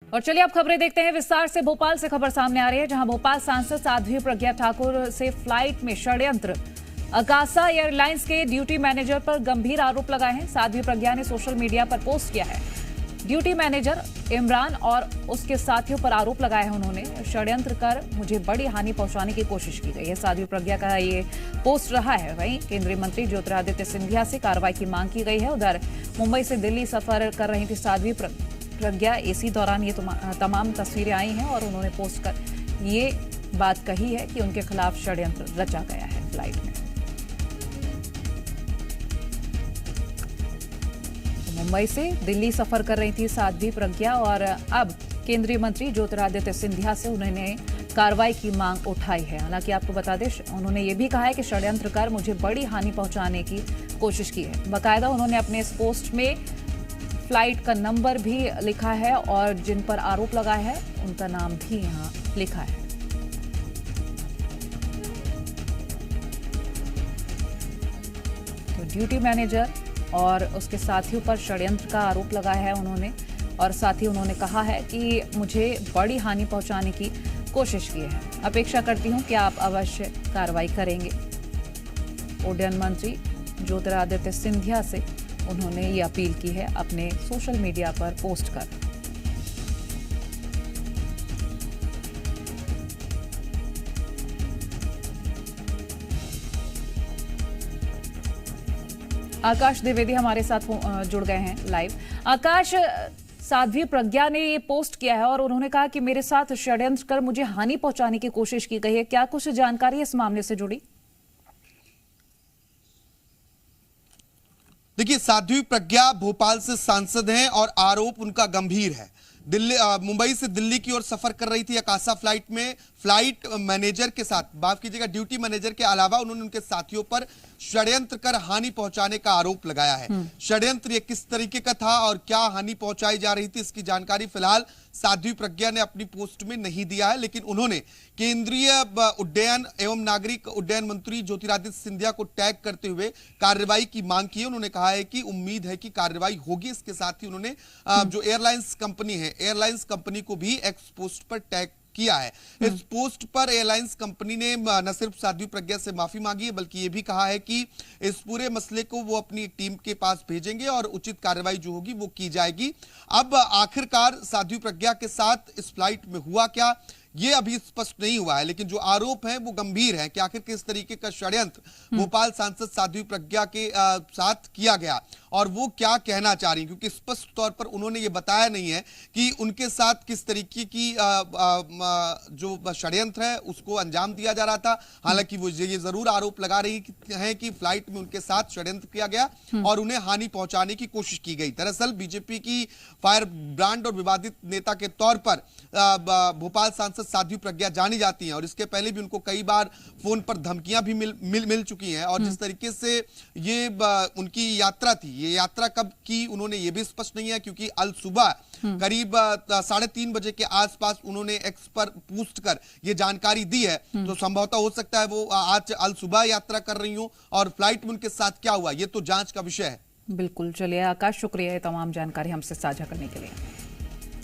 और चलिए अब खबरें देखते हैं विस्तार से। भोपाल से खबर सामने आ रही है, जहां भोपाल सांसद साध्वी प्रज्ञा ठाकुर से फ्लाइट में षड्यंत्र। अकासा एयरलाइंस के ड्यूटी मैनेजर पर गंभीर आरोप लगाए हैं। साध्वी प्रज्ञा ने सोशल मीडिया पर पोस्ट किया है। ड्यूटी मैनेजर इमरान और उसके साथियों पर आरोप लगाया है उन्होंने। षड्यंत्र कर मुझे बड़ी हानि पहुंचाने की कोशिश की गई है। साध्वी प्रज्ञा का ये पोस्ट रहा है। वहीं केंद्रीय मंत्री ज्योतिरादित्य सिंधिया से कार्रवाई की मांग की गई है। उधर मुंबई से दिल्ली सफर कर रही थी साध्वी प्रज्ञा। इसी दौरान ये तमाम तस्वीरें आई हैं और उन्होंने पोस्ट कर ये बात कही है कि उनके खिलाफ षड्यंत्र रचा गया है फ्लाइट में। मुंबई से दिल्ली सफर कर रही थी साध्वी प्रज्ञा और अब केंद्रीय मंत्री ज्योतिरादित्य सिंधिया से उन्होंने कार्रवाई की मांग उठाई है। हालांकि आपको बता दें, उन्होंने ये भी कहा है कि षड्यंत्र कर मुझे बड़ी हानि पहुंचाने की कोशिश की है। बाकायदा उन्होंने अपने इस पोस्ट में फ्लाइट का नंबर भी लिखा है और जिन पर आरोप लगा है उनका नाम भी यहां लिखा है। तो ड्यूटी मैनेजर और उसके साथियों पर षड्यंत्र का आरोप लगाया है उन्होंने, और साथ ही उन्होंने कहा है कि मुझे बड़ी हानि पहुंचाने की कोशिश की है। अपेक्षा करती हूं कि आप अवश्य कार्रवाई करेंगे। उड्डयन मंत्री ज्योतिरादित्य सिंधिया से उन्होंने ये अपील की है अपने सोशल मीडिया पर पोस्ट कर। आकाश द्विवेदी हमारे साथ जुड़ गए हैं लाइव। आकाश, साध्वी प्रज्ञा ने ये पोस्ट किया है और उन्होंने कहा कि मेरे साथ षड्यंत्र कर मुझे हानि पहुंचाने की कोशिश की गई है। क्या कुछ जानकारी इस मामले से जुड़ी? देखिए, साध्वी प्रज्ञा भोपाल से सांसद हैं और आरोप उनका गंभीर है। मुंबई से दिल्ली की ओर सफर कर रही थी अकासा फ्लाइट में। फ्लाइट मैनेजर के साथ, माफ कीजिएगा, ड्यूटी मैनेजर के अलावा उन्होंने उनके साथियों पर षड्यंत्र कर हानि पहुंचाने का आरोप लगाया है। षड्यंत्र ये किस तरीके का था और क्या हानि पहुंचाई जा रही थी, इसकी जानकारी फिलहाल साध्वी प्रज्ञा ने अपनी पोस्ट में नहीं दिया है, लेकिन उन्होंने केंद्रीय उड्डयन एवं नागरिक उड्डयन मंत्री ज्योतिरादित्य सिंधिया को टैग करते हुए कार्रवाई की मांग की है। उन्होंने कहा है कि उम्मीद है कि कार्रवाई होगी। इसके साथ ही उन्होंने जो एयरलाइंस कंपनी है, एयरलाइंस कंपनी को भी एक्स पोस्ट पर टैग किया है। इस पोस्ट पर एयरलाइंस कंपनी ने न सिर्फ साध्वी प्रज्ञा से माफी मांगी है, बल्कि यह भी कहा है कि इस पूरे मसले को वो अपनी टीम के पास भेजेंगे और उचित कार्रवाई जो होगी वो की जाएगी। अब आखिरकार साध्वी प्रज्ञा के साथ इस फ्लाइट में हुआ क्या, ये अभी स्पष्ट नहीं हुआ है, लेकिन जो आरोप हैं वो गंभीर हैं कि आखिर किस तरीके का षड्यंत्र भोपाल सांसद साध्वी प्रज्ञा के साथ किया गया और वो क्या कहना चाह रही, क्योंकि स्पष्ट तौर पर उन्होंने ये बताया नहीं है कि उनके साथ किस तरीके की जो षड्यंत्र है उसको अंजाम दिया जा रहा था। हालांकि वो ये जरूर आरोप लगा रही है कि फ्लाइट में उनके साथ षड्यंत्र किया गया और उन्हें हानि पहुंचाने की कोशिश की गई। दरअसल बीजेपी की फायर ब्रांड और विवादित नेता के तौर पर भोपाल सांसद साध्वी प्रज्ञा जानी जाती हैं और इसके पहले भी उनको कई बार फोन पर धमकियां भी मिल चुकी हैं। और जिस तरीके से ये उनकी यात्रा थी, ये यात्रा कब की उन्होंने ये भी स्पष्ट नहीं है, क्योंकि अल सुबह करीब 3:30 बजे के आसपास उन्होंने एक्स पर पोस्ट कर ये जानकारी दी है। तो संभवतः हो सकता है वो आज अल सुबह यात्रा कर रही हो और फ्लाइट में उनके साथ क्या हुआ ये तो जांच का विषय है। बिल्कुल। चलिए आकाश, शुक्रिया ये तमाम जानकारी हमसे साझा करने के लिए।